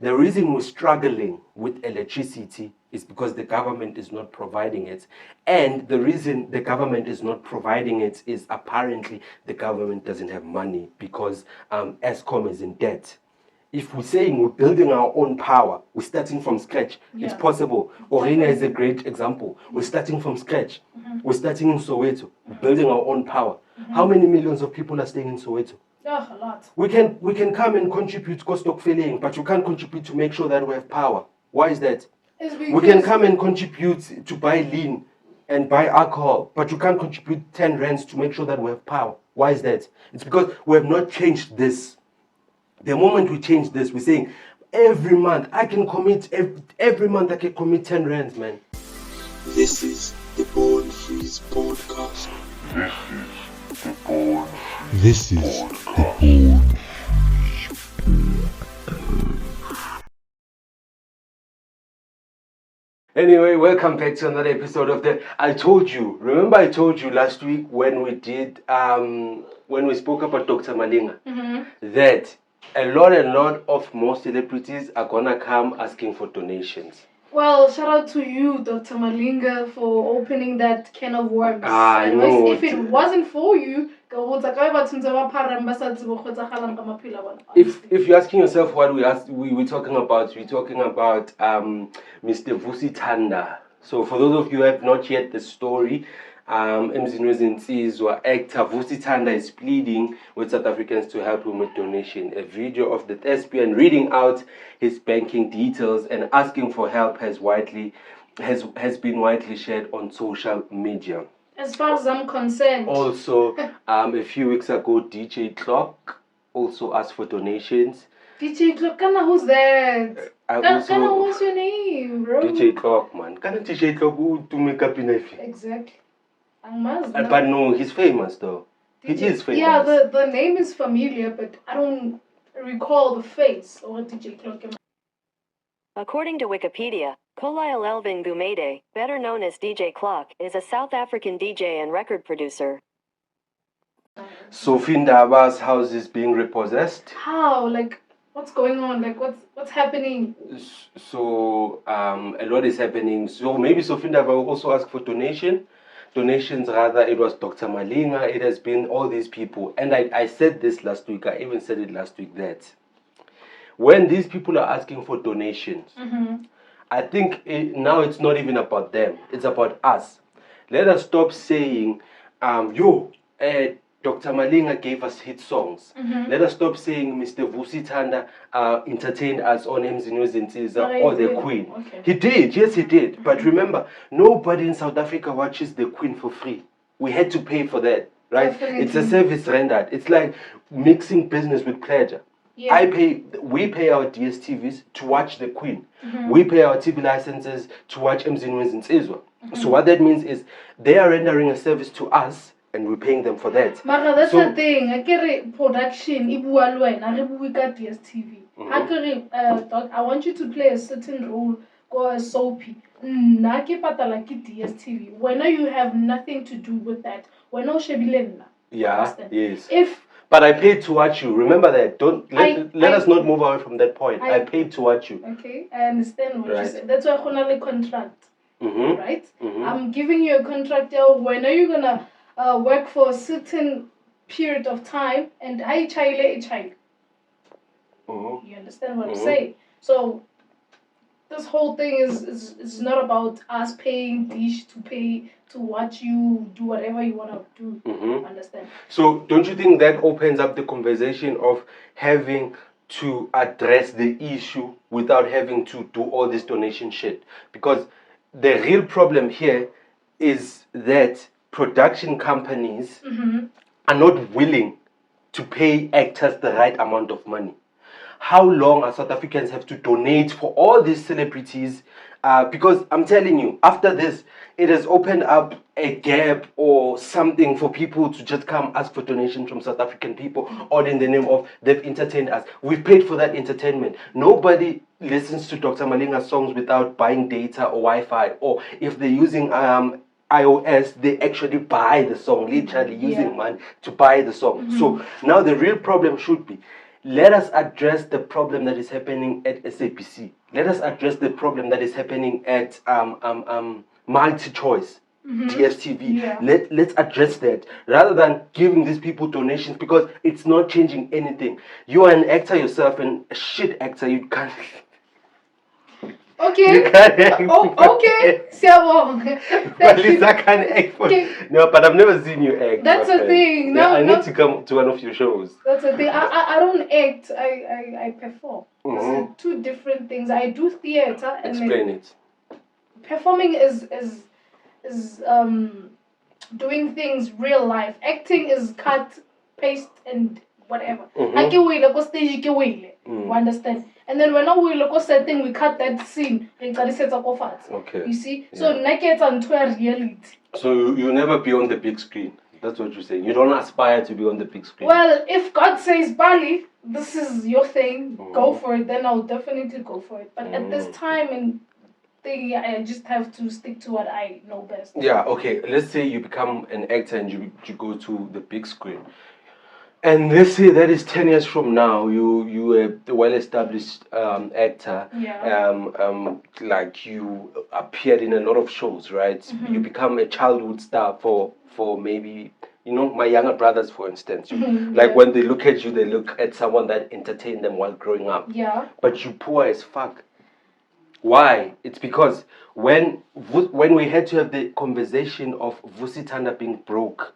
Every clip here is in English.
The reason we're struggling with electricity is because the government is not providing it. And the reason the government is not providing it is apparently the government doesn't have money because ESCOM is in debt. If we're saying we're building our own power, we're starting from scratch, it's possible. Orina is a great example. We're starting from scratch. We're starting in Soweto, building our own power. How many millions of people are staying in Soweto? A lot. We can come and contribute to stock filling, but you can't contribute to make sure that we have power. Why is that? We can come and contribute to buy lean and buy alcohol, but you can't contribute 10 rands to make sure that we have power. Why is that? It's because we have not changed this. The moment we change this, we're saying every month I can commit every month I can commit 10 rands, man. This is the Born Freeze podcast. This is the Born. Anyway, welcome back to another episode of the I Told You. Remember I told you last week when we did when we spoke about Dr. Malinga that a lot of more celebrities are gonna come asking for donations. Well, shout out to you, Dr. Malinga, for opening that can of worms. I know. If it wasn't for you, if you're asking yourself what we're talking about, Mr. Vusi Thanda. So for those of you who have not yet the story, Mzinwezintizwa actor Vusi Thanda is pleading with South Africans to help him with donation. A video of the thespian reading out his banking details and asking for help has been widely shared on social media. As far as I'm concerned. Also, a few weeks ago, DJ Clock also asked for donations. DJ Clock, who's that? What's your name, bro? DJ Clock, man. DJ Clock to make up in Exactly. But no, he's famous though. He is famous. Yeah, the name is familiar, but I don't recall the face or DJ Clock. According to Wikipedia, Khawula Elvin Gumede, better known as DJ Clock, is a South African DJ and record producer. So Thanda's house is being repossessed. How? Like, what's going on? Like, what's happening? So a lot is happening. So maybe Thandaba will also ask for donations rather. It was Dr. Malinga, it has been all these people. And I said this last week, I even said it last week, that when these people are asking for donations, I think now it's not even about them, it's about us. Let us stop saying, Dr. Malinga gave us hit songs. Let us stop saying Mr. Vusi Thanda entertained us on Mzinwezintizwa or the Queen. Okay. He did, yes he did. But remember, nobody in South Africa watches the Queen for free. We had to pay for that, right? Definitely. It's a service rendered. It's like mixing business with pleasure. Yeah. We pay our DSTVs to watch the Queen. We pay our TV licenses to watch Mzinwezintizwa. So what that means is they are rendering a service to us and we're paying them for that. Mara, that's the thing. I get production. DSTV. I want you to play a certain role or a soapy. DSTV. When you have nothing to do with that. Yeah, yes. But I paid to watch you. Remember that. Let us not move away from that point. I paid to watch you. Okay, I understand what you said. That's why I'm on a contract. Right? I'm giving you a contract. When are you gonna work for a certain period of time? And I child. You understand what I'm saying? So this whole thing is not about us paying Dish to pay to watch you do whatever you want to do. Understand? So don't you think that opens up the conversation of having to address the issue without having to do all this donation shit? Because the real problem here is that production companies are not willing to pay actors the right amount of money. How long are South Africans have to donate for all these celebrities? Because I'm telling you, after this, it has opened up a gap or something for people to just come ask for donations from South African people, all in the name of they've entertained us. We've paid for that entertainment. Nobody listens to Dr. Malinga's songs without buying data or Wi-Fi, or if they're using iOS, they actually buy the song, literally using money to buy the song. So now the real problem should be, let us address the problem that is happening at SABC. Let us address the problem that is happening at multi-choice. DSTV. Yeah. Let's address that rather than giving these people donations, because it's not changing anything. You are an actor yourself and a shit actor. You can't. Okay. You can't act. Okay. At least I can't act for. No, but I've never seen you act. That's the thing. No, I need to come to one of your shows. That's the thing. I don't act. I perform. It's two different things. I do theater and explain it. Performing is doing things real life. Acting is cut, paste, and whatever. I can wait like stage you understand? And then when we look at setting, we cut that scene. Okay. You see? So naked and to a reality. So you never be on the big screen. That's what you're saying. You don't aspire to be on the big screen. Well, if God says, Bali, this is your thing, go for it, then I'll definitely go for it. But at this time and thing, I just have to stick to what I know best. Yeah, okay. Let's say you become an actor and you go to the big screen. And let's say that is 10 years from now, you a well-established actor. Yeah. Like you appeared in a lot of shows, right? You become a childhood star for maybe, my younger brothers, for instance. Like when they look at you, they look at someone that entertained them while growing up. Yeah. But you poor as fuck. Why? It's because when we had to have the conversation of Vusi Thanda being broke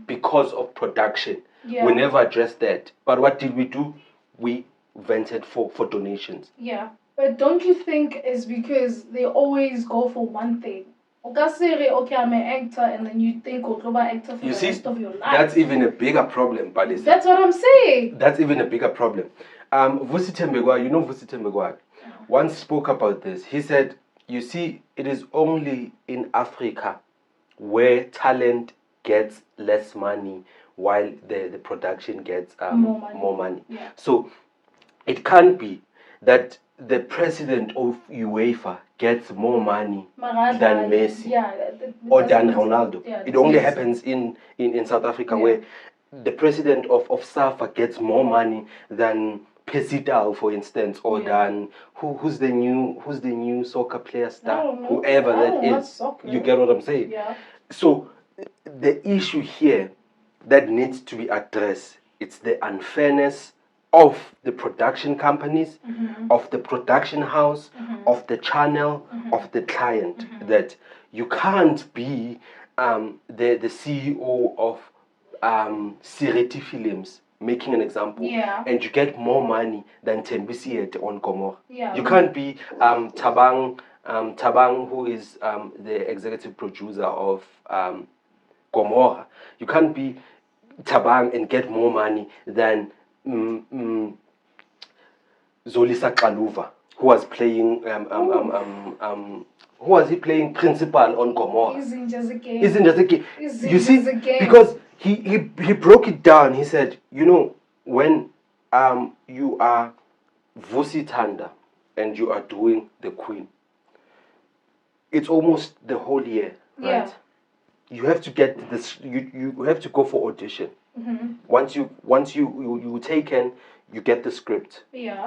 because of production, we never addressed that. But what did we do? We vented for donations. Yeah. But don't you think it's because they always go for one thing? Okay, I'm an actor, and then you think global actor for the rest of your life. That's even a bigger problem, Balisa. That's what I'm saying. That's even a bigger problem. Vusi Tembegwa, Vusi Tembegwa, once spoke about this. He said, you see, it is only in Africa where talent gets less money while the production gets more money. Yeah. So it can't be that the president of UEFA gets more money than Messi or than Ronaldo. It only happens in South Africa where the president of SAFA gets more money than Pesidal, for instance, or than who's the new soccer player star, whoever that is. You get what I'm saying? Yeah. So the issue here that needs to be addressed, it's the unfairness of the production companies, of the production house, of the channel, of the client. That you can't be the CEO of Sireti Films, making an example, and you get more money than Tembisi on Gomorrah. You can't be Tabang, who is the executive producer of Gomorrah. You can't be Tabang and get more money than Zolisa Kaluva, who was playing who was he playing principal on Gomorrah. Isn't just a game. You see, because he broke it down. He said, when you are Vusi Thanda and you are doing the Queen, it's almost the whole year, right? You have to get this. You have to go for audition. Once you taken, you get the script.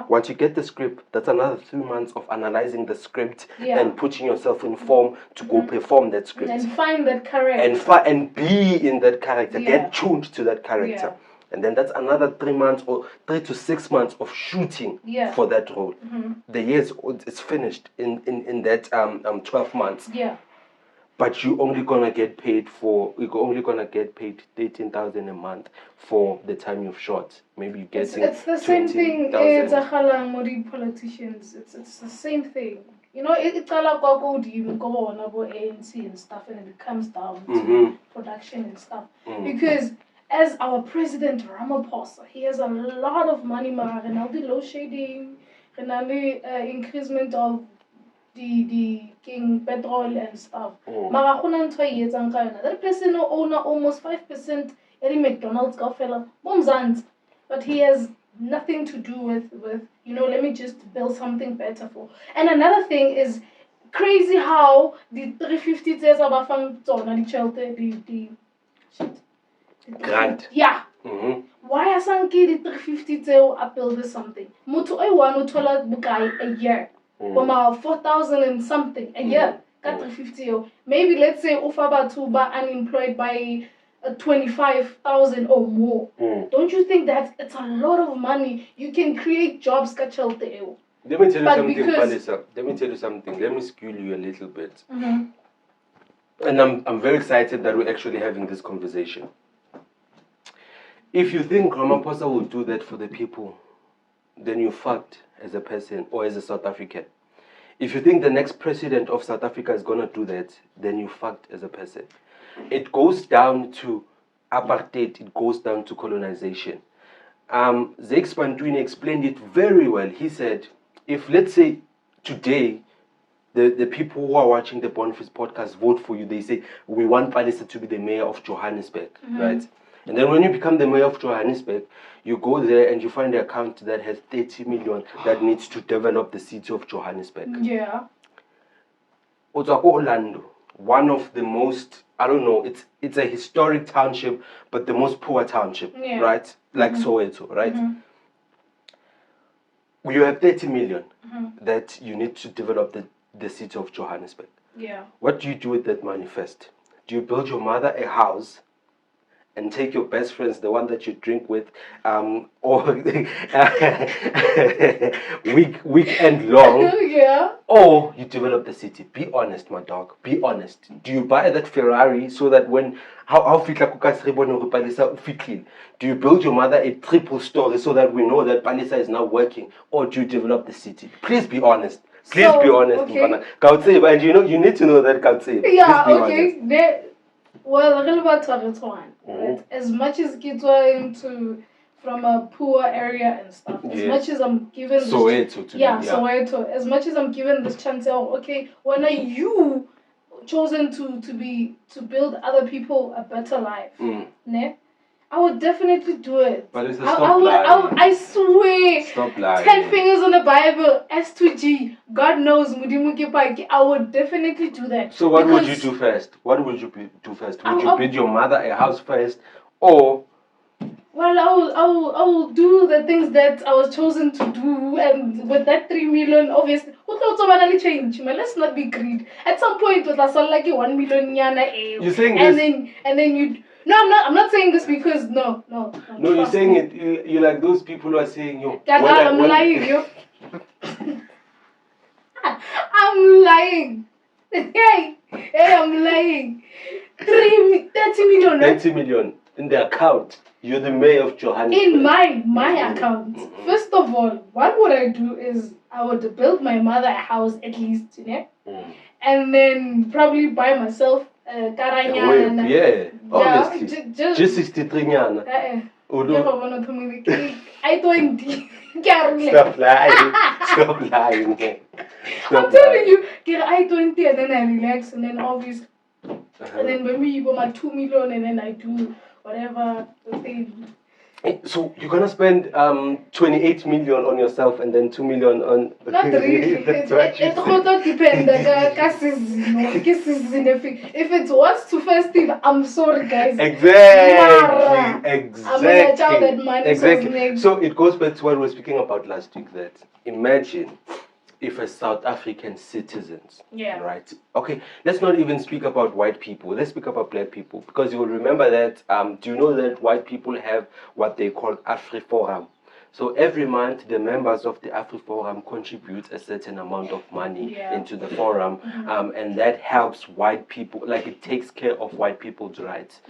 Once you get the script, that's another 3 months of analyzing the script and putting yourself in form to go perform that script and find that character and be in that character. Get tuned to that character. And then that's another 3 months or 3 to 6 months of shooting for that role. The year it's finished in that 12 months. But you're only gonna get paid 13,000 a month for the time you've shot. Maybe you get it's the same thing. It's a Mori politicians. It's the same thing. It's all about even go on about ANC and stuff, and it comes down to production and stuff. Because as our president Ramaphosa, he has a lot of money. The loadshading, increasement of the king petrol and stuff. That person owner almost 5% at McDonald's but he has nothing to do with let me just build something better for. And another thing is crazy how the 350 says about the grant. Why are some kid 350 to build something? Mutu I want to a year. 4,000 and something a year. 350. Maybe let's say Ufaba Tuba unemployed by 25,000 or more. Don't you think that it's a lot of money? You can create jobs. Let me tell you something, Palisa. Let me tell you something. Let me school you a little bit. And I'm very excited that we're actually having this conversation. If you think Ramaphosa will do that for the people, then you're fucked as a person or as a South African. If you think the next president of South Africa is going to do that, then you're fucked as a person. It goes down to apartheid, it goes down to colonization. Zakes Bantwini explained it very well. He said, if let's say today, the people who are watching the Boniface podcast vote for you, they say, we want Palisa to be the mayor of Johannesburg, right? And then when you become the mayor of Johannesburg, you go there and you find an account that has 30 million that needs to develop the city of Johannesburg. Yeah. Otswako Orlando, one of the most, I don't know, it's a historic township, but the most poor township, right? Like Soweto, right? You have 30 million that you need to develop the city of Johannesburg. Yeah. What do you do with that money first? Do you build your mother a house and take your best friends, the one that you drink with, or weekend long, or you develop the city? Be honest, my dog. Be honest. Do you buy that Ferrari so that when do you build your mother a triple story so that we know that Palisa is now working, or do you develop the city? Please be honest. Please be honest, okay. And you need to know that Kautseba. Yeah, okay. Well, right? As much as kids are into from a poor area and stuff, as much as I'm given this Soweto, as much as I'm given this chance, okay, when are you chosen to build other people a better life? Ne? I would definitely do it. But it's I swear. Stop lying. 10 fingers on the Bible, S2G, God knows, I would definitely do that. So what would you do first? What would you do first? Would you build your mother a house first, or? Well, I will do the things that I was chosen to do, and with that 3 million, obviously, change. Let's not be greedy. At some point, with us, like 1 million yana. You're saying and this? And then you. No, I'm not saying this because no. No, you're saying it. You're like those people who are saying yo. I'm lying, yo. I'm lying. Hey, I'm lying. 30 million. 30 million in the account. You're the mayor of Johannesburg. In my account. First of all, what would I do is I would build my mother a house at least, and then probably buy myself Karanya. Yeah, obviously. Just 63 nyana. I-20. Stop lying. I'm telling you, get I-20 and then I relax and then obviously, and then maybe you go my 2 million and then I do whatever thing. So you're gonna spend 28 million on yourself and then 2 million on. Not really. It depends. If it was too festive, I'm sorry, guys. Exactly. I'm gonna tell that money. Exactly. So it goes back to what we were speaking about last week. That imagine if a South African citizens, right? Okay, let's not even speak about white people. Let's speak about black people, because you will remember that. Do you know that white people have what they call AfriForum? So every month, the members of the AfriForum contribute a certain amount of money into the forum, and that helps white people. Like, it takes care of white people's rights.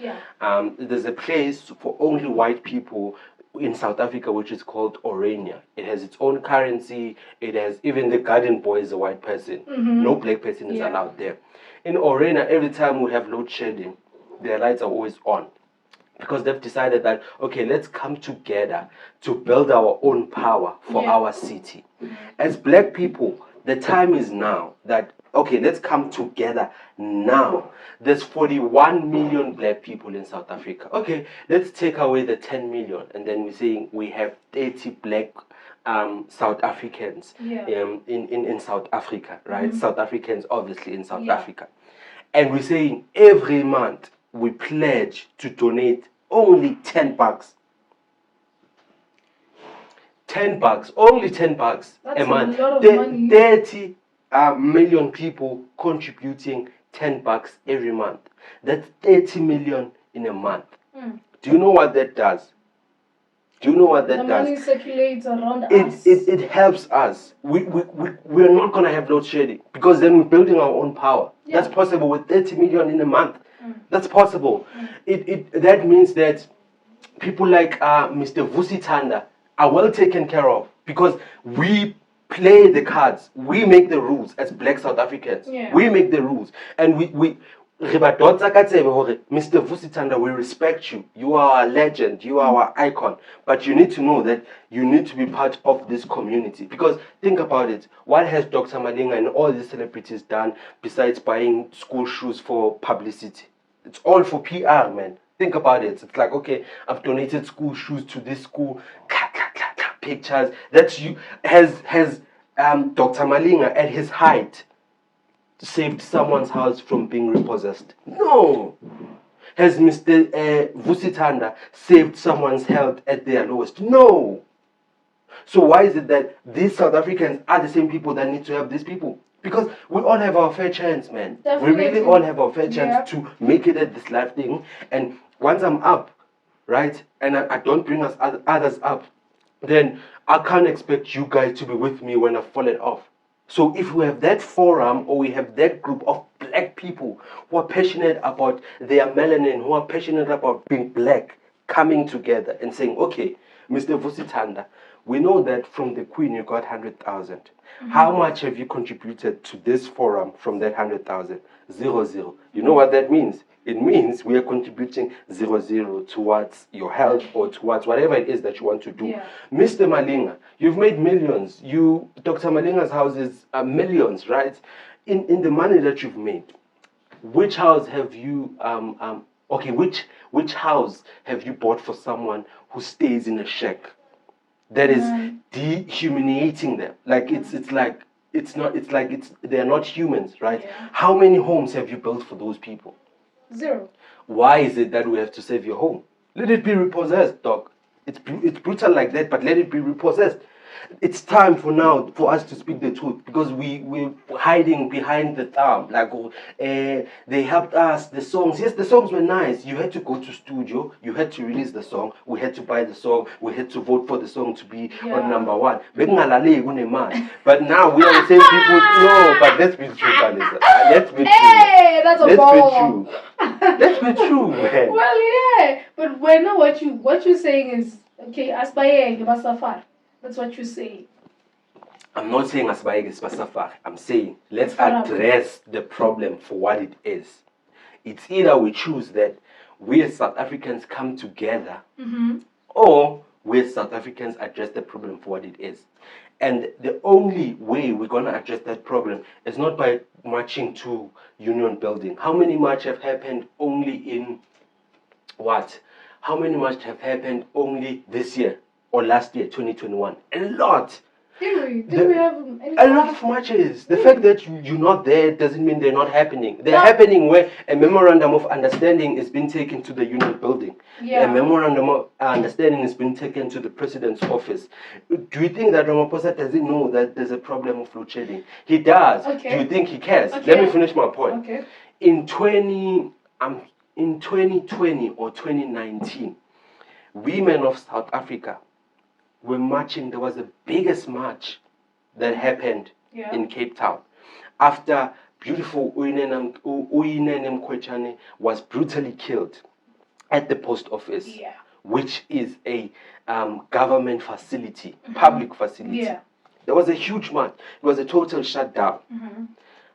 There's a place for only white people in South Africa, which is called Orania. It has its own currency. It has, even the garden boy is a white person. No black person is allowed there. In Orania, every time we have load-shedding, their lights are always on, because they've decided that, okay, let's come together to build our own power for our city. As black people, the time is now that, okay, let's come together now. There's 41 million black people in South Africa. Okay, let's take away the 10 million, and then we're saying we have 30 black South Africans in South Africa, right? South Africans, obviously, in South Africa. And we're saying every month we pledge to donate only $10 $10, only $10 a month. That's a lot of money. 30 million people contributing $10 every month. That's 30 million in a month. Do you know what that does? Do you know what that does? The money circulates around us. It helps us. We're not going to have load shedding because then we're building our own power. Yeah. That's possible with 30 million in a month. That's possible. That means that people like Mr. Vusi Thanda are well taken care of because we play the cards. We make the rules as Black South Africans. Yeah. We make the rules. And we Mr. Vusi Thanda, we respect you. You are a legend. You are our icon. But you need to know that you need to be part of this community. Because think about it. What has Dr. Malinga and all these celebrities done besides buying school shoes for publicity? It's all for PR, man. Think about it. It's like, okay, I've donated school shoes to this school. Pictures. That's you. Has Dr. Malinga at his height saved someone's house from being repossessed? No. Has Mr. Vusi Thanda saved someone's health at their lowest? No. So why is it that these South Africans are the same people that need to help these people? Because we all have our fair chance, man. Definitely. We really all have our fair chance to make it at this life thing. And once I'm up, right, and I don't bring us others up, then I can't expect you guys to be with me when I've fallen off. So if we have that forum or we have that group of Black people who are passionate about their melanin, who are passionate about being Black, coming together and saying, okay, Mr. Vusi Thanda, we know that from the Queen you got 100,000. How much have you contributed to this forum from that 100,000? 0. You know what that means? It means we are contributing 0 towards your health or towards whatever it is that you want to do. Yeah. Mr. Malinga, you've made millions. Dr. Malinga's houses are millions, right? In the money that you've made, which house have you which house have you bought for someone who stays in a shack that is dehumaniating them? Like they're not humans, right? Yeah. How many homes have you built for those people? 0. Why is it that we have to save your home? Let it be repossessed, dog. It's brutal like that, but let it be repossessed. It's time for us to speak the truth because we're hiding behind the thumb. Like, they helped us, the songs. Yes, the songs were nice. You had to go to studio. You had to release the song. We had to buy the song. We had to vote for the song to be on number 1. But now we are the same people. No, but let's be true, Vanessa. Let's be true. Hey, that's a ball. Let's be true, man. Well, yeah. But when what you're saying is, okay, Asbaye, Safar. That's what you say. I'm not saying Asbaye is Safar. I'm saying let's address the problem for what it is. It's either we choose that we as South Africans come together, or we as South Africans address the problem for what it is. And the only way we're going to address that problem is not by marching to Union Building. How many marches have happened only in what? How many marches have happened only this year or last year, 2021? A lot. Did we have any a lot of marches? The fact that you're not there doesn't mean they're not happening. They're happening where a memorandum of understanding is being taken to the Union Building. Yeah. A memorandum of understanding has been taken to the president's office. Do you think that Ramaphosa doesn't know that there's a problem of load shedding? He does. Okay. Do you think he cares? Okay. Let me finish my point. Okay. In 2020 or 2019, women of South Africa were marching. There was the biggest march that happened in Cape Town after beautiful Uyinene Mkhwechane was brutally killed at the post office, which is a government facility, public facility. Yeah. There was a huge march. It was a total shutdown.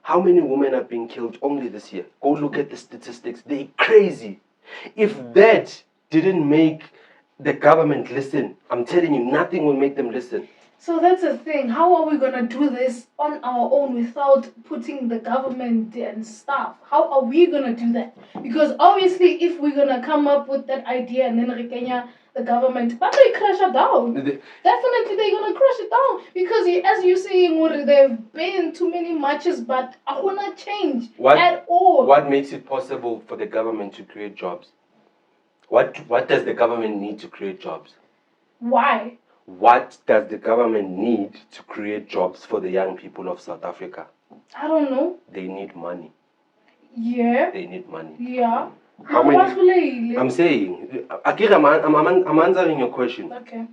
How many women have been killed only this year? Go look at the statistics. They're crazy. If that didn't make the government listen, I'm telling you, nothing will make them listen. So that's the thing. How are we going to do this on our own without putting the government and stuff? How are we going to do that? Because obviously, if we're going to come up with that idea and then Kenya, the government, but they crash it down. Definitely, they're going to crash it down. Because as you're saying, there have been too many marches, but I want to change at all. What makes it possible for the government to create jobs? What does the government need to create jobs? Why? what does the government need to create jobs for the young people of South Africa? I don't know. They need money. Yeah. They need money. Yeah. How many? I'm saying, Akira, I'm answering your question. Okay.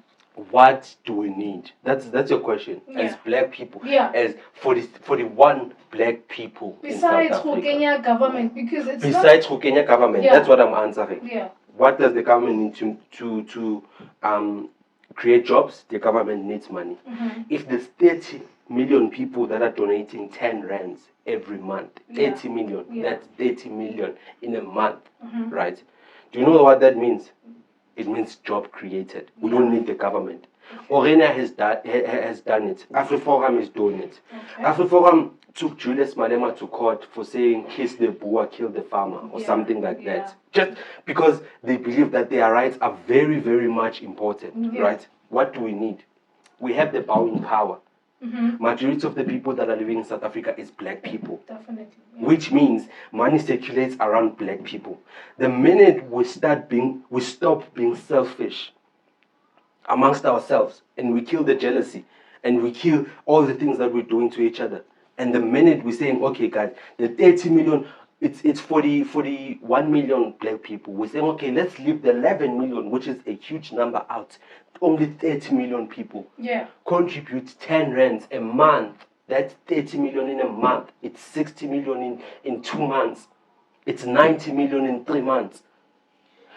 What do we need? That's your question. Yeah. As black people, yeah. As 41 black people besides in South Africa. Kenya government, because it's besides Kenya government, that's what I'm answering. Yeah. What does the government need to create jobs? The government needs money. Mm-hmm. If there's 30 million people that are donating 10 rands every month, 80 million, that's 30 million in a month, right? Do you know what that means? It means job created. We don't need the government. Orena has done it. AfriForum is doing it. Okay. AfriForum took Julius Malema to court for saying kiss the boer, kill the farmer, or something like that. Just because they believe that their rights are very, very much important, right? What do we need? We have the buying power. Majority of the people that are living in South Africa is black people. Definitely. Which means money circulates around black people. The minute we stop being selfish amongst ourselves, and we kill the jealousy, and we kill all the things that we're doing to each other, and the minute we're saying, okay guys, the 30 million, it's 41 million black people, we're saying, okay, let's leave the 11 million, which is a huge number, out. Only 30 million people contribute 10 rands a month. That's 30 million in a month. It's 60 million in 2 months. It's 90 million in 3 months.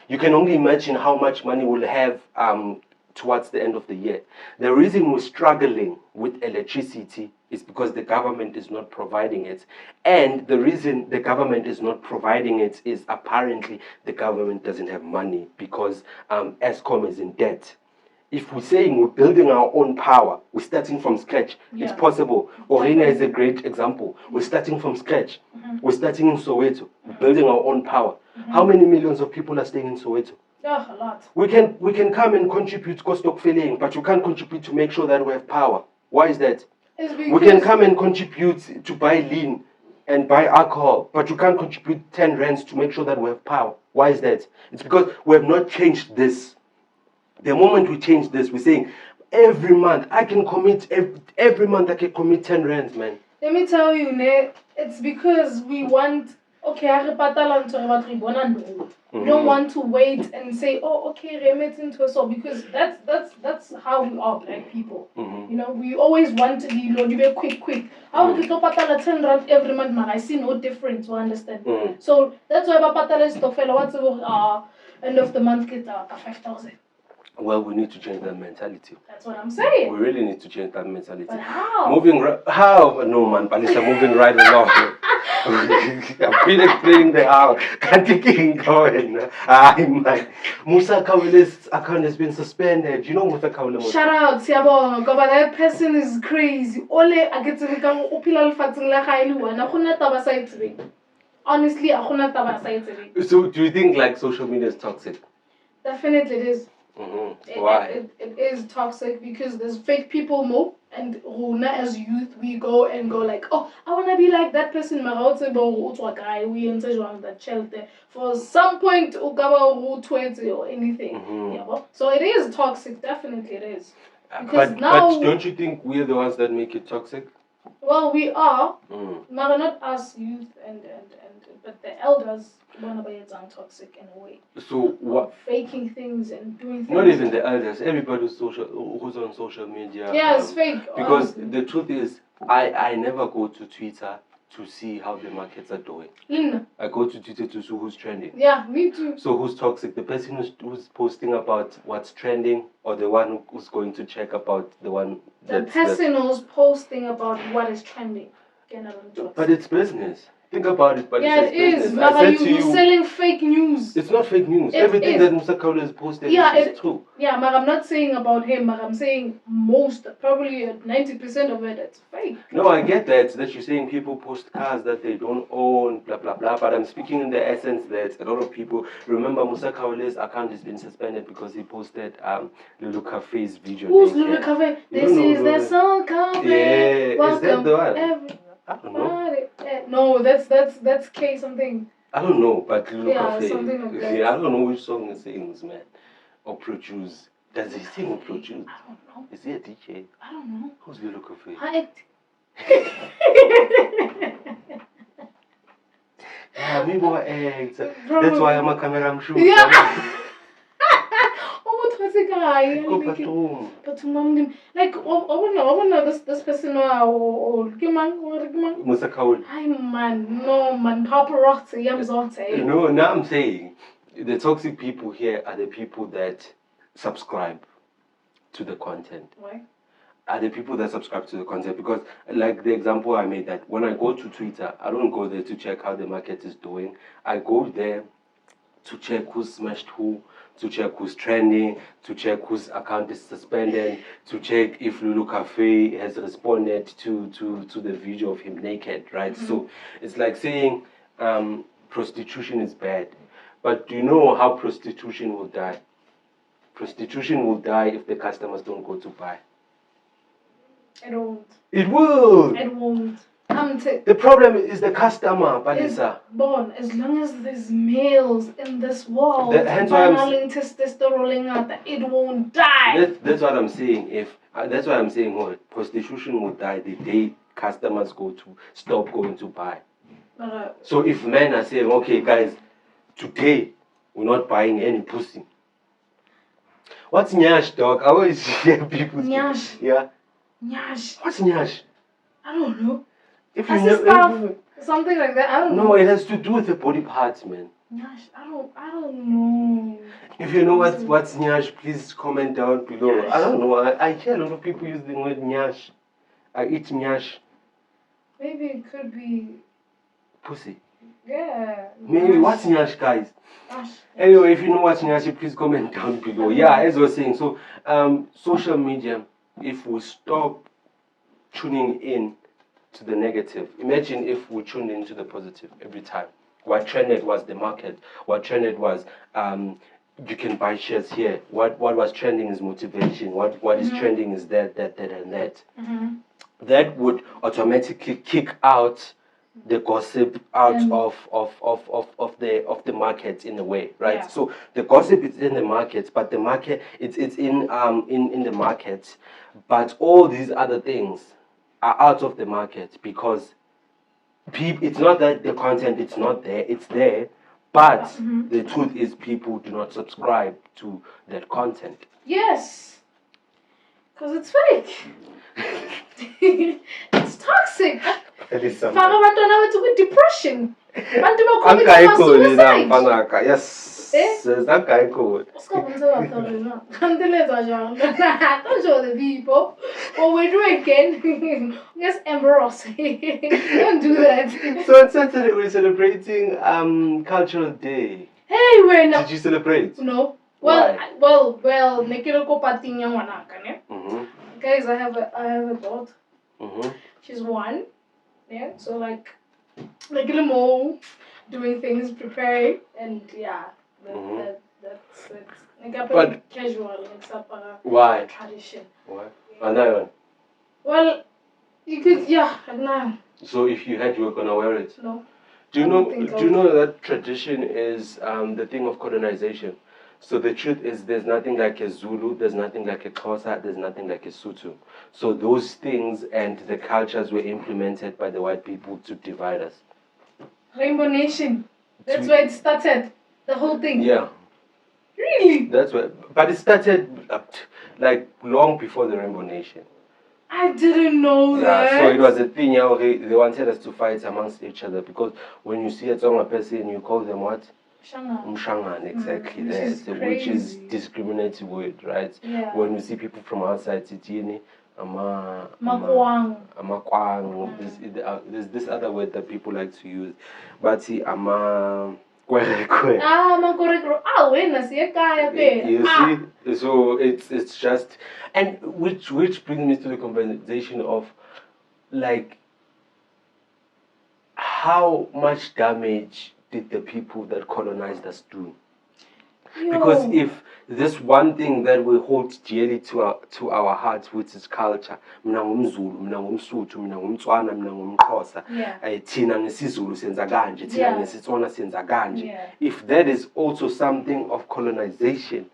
You can only imagine how much money we'll have towards the end of the year. The reason we're struggling with electricity is because the government is not providing it. And the reason the government is not providing it is apparently the government doesn't have money because Eskom is in debt. If we're saying we're building our own power, we're starting from scratch, it's possible. Orena is a great example. We're starting from scratch. We're starting in Soweto, building our own power. How many millions of people are staying in Soweto? A lot. We can come and contribute cost of filling, but you can't contribute to make sure that we have power. Why is that? We can come and contribute to buy lean and buy alcohol, but you can't contribute 10 rands to make sure that we have power. Why is that? It's because we have not changed this. The moment we change this, we're saying every month I can commit every month I can commit 10 rands, man. Let me tell you, it's because we want we don't want to wait and say, oh, okay, remit into us all, because that's how we are, black people. You know, we always want to be quick. How we can patala 10 rand every month, man? I see no difference. You understand? So that's why patala is to fellow. What's end of the month get 5,000. Well, we need to change that mentality. That's what I'm saying. We really need to change that mentality. But how? How? No, man, Palisa, moving right along. I've been explaining the how. Can't keep going. Man. Musa Khawula's account has been suspended. You know Musa Khawula? Shout out, Siabo. God, that person is crazy. Ole, I get to become opilal fating la khailu. Na khona taba sa itse. Honestly, I khona taba sa itse. So, do you think like social media is toxic? Definitely it is. Why? It is toxic because there's fake people more, and as youth we go like, oh, I wanna be like that person. We enter that shelter for some point or anything. So it is toxic. Definitely it is. Because but don't you think we're the ones that make it toxic? Well, we are, not us youth but the elders. It's toxic in a way. So what? Faking things and doing things. Not even the elders. Everybody who's on social media. Yeah, it's fake. Because the truth is, I never go to Twitter to see how the markets are doing. I go to Twitter to see who's trending. Yeah, me too. So who's toxic? The person who's posting about what's trending, or the one who's going to check about the one? The person who's posting about what is trending. But it's business. Think about it, but it is. You're selling fake news. It's not fake news. Everything that Musa Khawula has posted is true. Yeah, but I'm not saying about him, but I'm saying probably 90% of it, it's fake. No, I get that you're saying people post cars that they don't own, blah, blah, blah, but I'm speaking in the essence that a lot of people, remember Musa Khawula's account has been suspended because he posted Lulu Cafe's video. Who's Lulu Cafe? This is the song Cafe. Yeah, is that the one? I don't know. No, that's K something. I don't know, but Lulu Cafe. Something like that. Yeah, I don't know which song it sings, man, or produce. Does he sing or produce? I don't know. Is he a DJ? I don't know. Who's the local for? I act. Yeah, maybe I act. That's why I'm a camera, I'm sure. Yeah. What's a guy? Go bathroom. But mom, like, this person or Musa Khawula. Hi man, no man, paparazzi, I'm sorry. No, now I'm saying the toxic people here are the people that subscribe to the content. Why? Are the people that subscribe to the content, because like the example I made, that when I go to Twitter, I don't go there to check how the market is doing. I go there to check who's smashed who, to check who's trending, to check whose account is suspended, to check if Lulu Cafe has responded to the video of him naked, right? Mm-hmm. So it's like saying prostitution is bad. But do you know how prostitution will die? Prostitution will die if the customers don't go to buy. It won't. It will. It won't. The problem is the customer, Palisa. Born, as long as there's males in this world, hence why testosterone, it won't die. That's what I'm saying. That's what I'm saying. Prostitution will die the day customers stop going to buy. So if men are saying, okay, guys, today we're not buying any pussy. What's nyash, dog? I always hear people. Nyash. Yeah. Nyash. What's nyash? I don't know. If you know, something like that. I don't know. No, it has to do with the body parts, man. Nyash. I don't know. If you know what's nyash, please comment down below. Nyash. I don't know. I hear a lot of people use the word nyash. I eat nyash. Maybe it could be pussy. Yeah. Maybe what's nyash, guys? Anyway, if you know what's nyash, please comment down below. Yeah, as I was saying, so social media, if we stop tuning in to the negative, imagine if we tuned into the positive every time. What trended was the market. What trended was you can buy shares here. What was trending is motivation. What is trending is that and that. Mm-hmm. That would automatically kick out the gossip out of the market in a way, right? Yeah. So the gossip is in the market, but the market it's in the market, but all these other things are out of the market because it's not that the content it's not there, it's there, but the truth is people do not subscribe to that content. Yes, because it's fake. It's toxic. Depression. Yes. That guy cool. Don't show the people. What we're drinking. Just embarrassing. Don't do that. So on Saturday we're celebrating Cultural Day. Hey, we're not. Did you celebrate? No. Well, guys, I have a daughter. She's 1. Yeah, so like a mole, doing things, preparing, and yeah, that's it. Like casual, except why? Tradition. Why? Yeah. Well, you could, yeah, no. So if you had, you were gonna wear it? No. Do you know that tradition is the thing of colonization? So the truth is there's nothing like a Zulu, there's nothing like a Xhosa, there's nothing like a Sotho. So those things and the cultures were implemented by the white people to divide us. Rainbow Nation. That's where it started. The whole thing. Yeah. Really? That's where, but it started like long before the Rainbow Nation. I didn't know that. Yeah, so it was a thing, they wanted us to fight amongst each other because when you see a Tsonga person, you call them what? Mshangan, exactly. Which is discriminative word, right? Yeah. When you see people from outside, Titini, Makwang. There's this other word that people like to use. But see, You see, so it's just, and which brings me to the conversation of like how much damage did the people that colonized us do? Because if this one thing that we hold dearly to our hearts, which is culture, mina ngumZulu, mina ngumSotho, mina ngumTswana, mina ngumXhosa, thina ngesizulu senza kanje, thina ngesitswana senza kanje. If that is also something of colonization,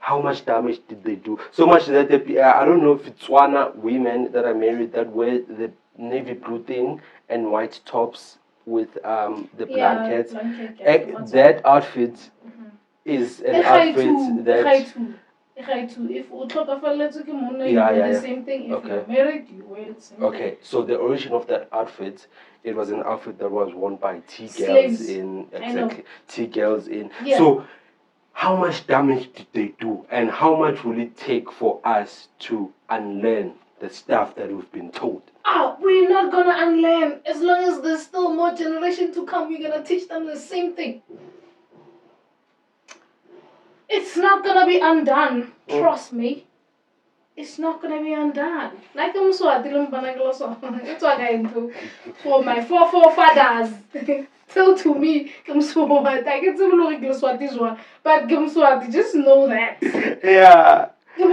how much damage did they do? So much that I don't know if it's Tswana women that are married that wear the navy blue thing and white tops with the blankets. That outfit is an outfit that. If you wear the same thing. If you're married, you wear the same thing. Okay, so the origin of that outfit, it was an outfit that was worn by T-girls in T-girls in. Yeah. So how much damage did they do, and how much will it take for us to unlearn the stuff that we've been told? We're not gonna unlearn. As long as there's still more generation to come, we're gonna teach them the same thing. It's not gonna be undone. Trust me. It's not gonna be undone. Like I'm so that's what I do. For my forefathers. Till to me, I'm so I get some look this one. But just know that. Yeah. So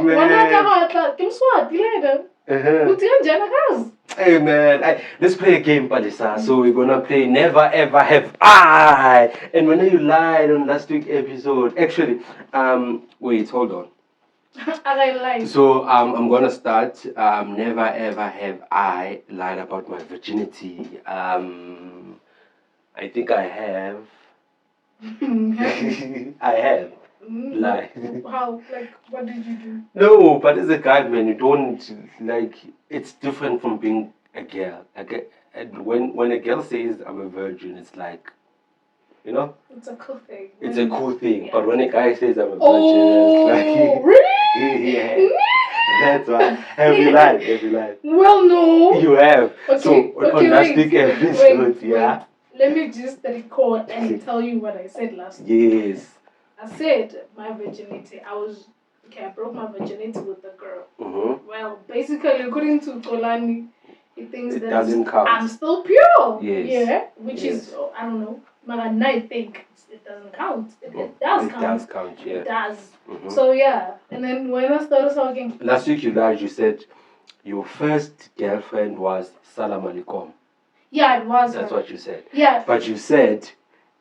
when I later. Hey man, let's play a game, Palisa. So we're gonna play Never Ever Have I. And when you lied on last week's episode, actually, wait, hold on. I lied. So I'm gonna start. Never ever have I lied about my virginity. I think I have. I have. Lied. How? Like, what did you do? No, but as a guy, man, you don't like. It's different from being a girl. Like, when a girl says I'm a virgin, it's like, you know. It's a cool thing. It's a cool thing. Yeah. But when a guy says I'm a virgin, it's like, really? Yeah. That's why. Have you lied? Well, no. You have. Okay. So on last week's episode, wait. Let me just record and tell you what I said last week. Yes. I said my virginity. I broke my virginity with the girl. Mm-hmm. Well, basically, according to Lani, he thinks that doesn't count. I'm still pure. Yes. Yeah, which is, I don't know. But I think it doesn't count. It does count. It does count, yeah. It does. Mm-hmm. So, yeah. And then when I started talking. Last week you lied, you said your first girlfriend was Salam Alaikum. Yeah, it was. That's what you said. Yeah. But you said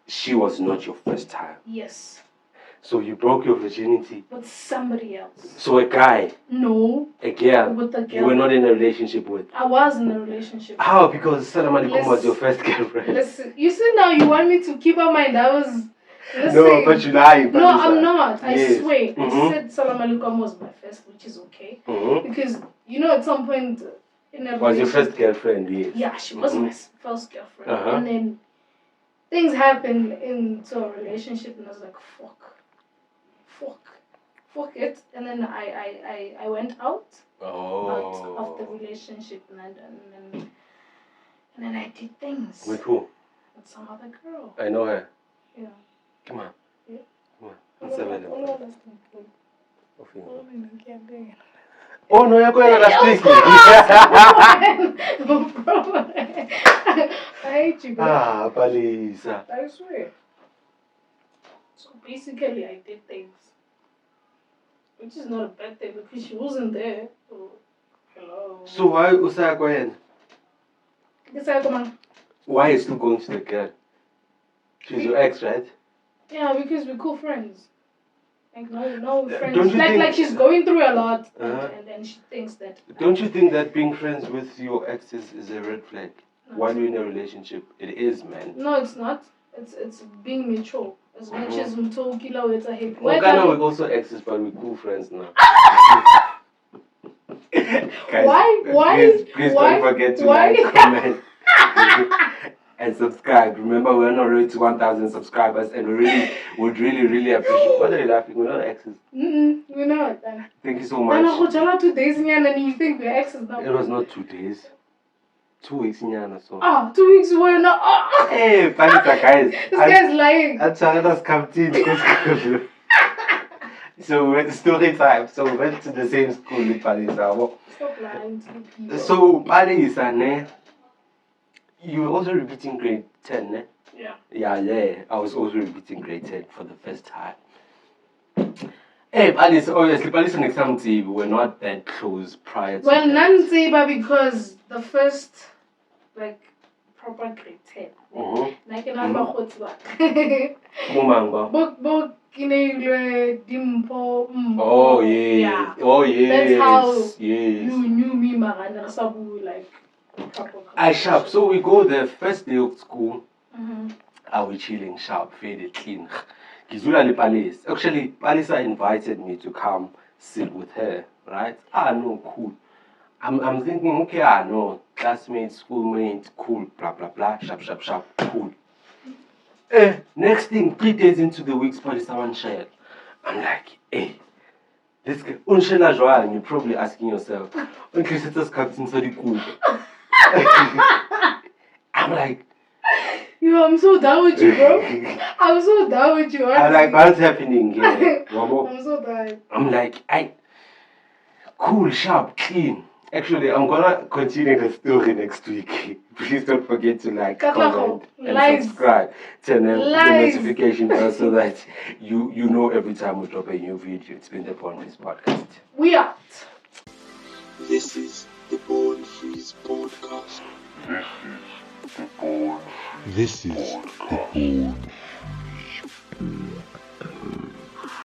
she was not your first time. Yes. So you broke your virginity with somebody else. So a guy? No. A girl? With a girl. You were not in a relationship with? I was in a relationship. How? Because Salam Alaikum was your first girlfriend. Listen, you see now you want me to keep her mind. Listen. No, but you lied. No, I'm not. I swear. Mm-hmm. I said Salam Alaikum was my first, which is okay. Mm-hmm. Because, at some point in a relationship. Was your first girlfriend, yes. Yeah, she was my first girlfriend. Uh-huh. And then things happened into a relationship and I was like, fuck it. And then I went out of the relationship and then I did things. With who? With some other girl. I know her. Yeah. Come on. Yeah. Come on. What's the matter? Oh no, you're going last week. No problem. I hate you guys. Palisa. I swear. So basically I did things. Which is not a bad thing because she wasn't there. So, hello. So why Usaya going? Why are you still going to the girl? She's your ex, right? Yeah, because we're cool friends. Like no friends. Don't you like she's going through a lot, and then she thinks that. Don't you think that being friends with your exes is a red flag? No. While you're in a relationship, it is, man. No, it's not. It's being mature. As much as Mtokila with a happy. We're also exes, but we're cool friends now. Guys, why? Please don't forget to like, comment, and subscribe. Remember, we're not ready to 1,000 subscribers, and we would really appreciate. What are you laughing? We're not exes. We're not. Thank you so much. 2 days and you think we're exes now? It was not 2 days. 2 weeks so. 2 weeks we're not. Hey, Palisa, guys. This guy's lying. That's captain. So we went to story time. So we went to the same school with Palisa. Stop lying to people. So Palisa, you were also repeating grade 10, ne? Yeah. Yeah. I was also repeating grade 10 for the first time. Hey, Palisa, obviously, Palisa and exam were not that close prior to Well, none because the first, proper grade 10. Mm-hmm. Oh yeah. Oh yes. That's how yes. you knew me, Marana Sabu, like proper. I sharp. So we go the first day of school. Mm-hmm. Are we chilling, sharp, faded, clean? Gizula le Palis. Actually, Palisa invited me to come sit with her, right? No, cool. I'm thinking, okay, no, classmates, schoolmates, cool, blah, blah, blah, sharp, cool. Next thing, 3 days into the week, Palisa one share. I'm like, hey, this guy, unshela joan, you're probably asking yourself, I'm like, yo, I'm so down with you, bro. I'm so down with you. I'm like, what's happening here? I'm so down. I'm like, cool, sharp, clean. Actually, I'm gonna continue the story next week. Please don't forget to like, comment, and subscribe. Turn the notification bell so that you know every time we drop a new video. It's been the Boundaries Podcast. We out. This is the Born Freeze Podcast. This is the Born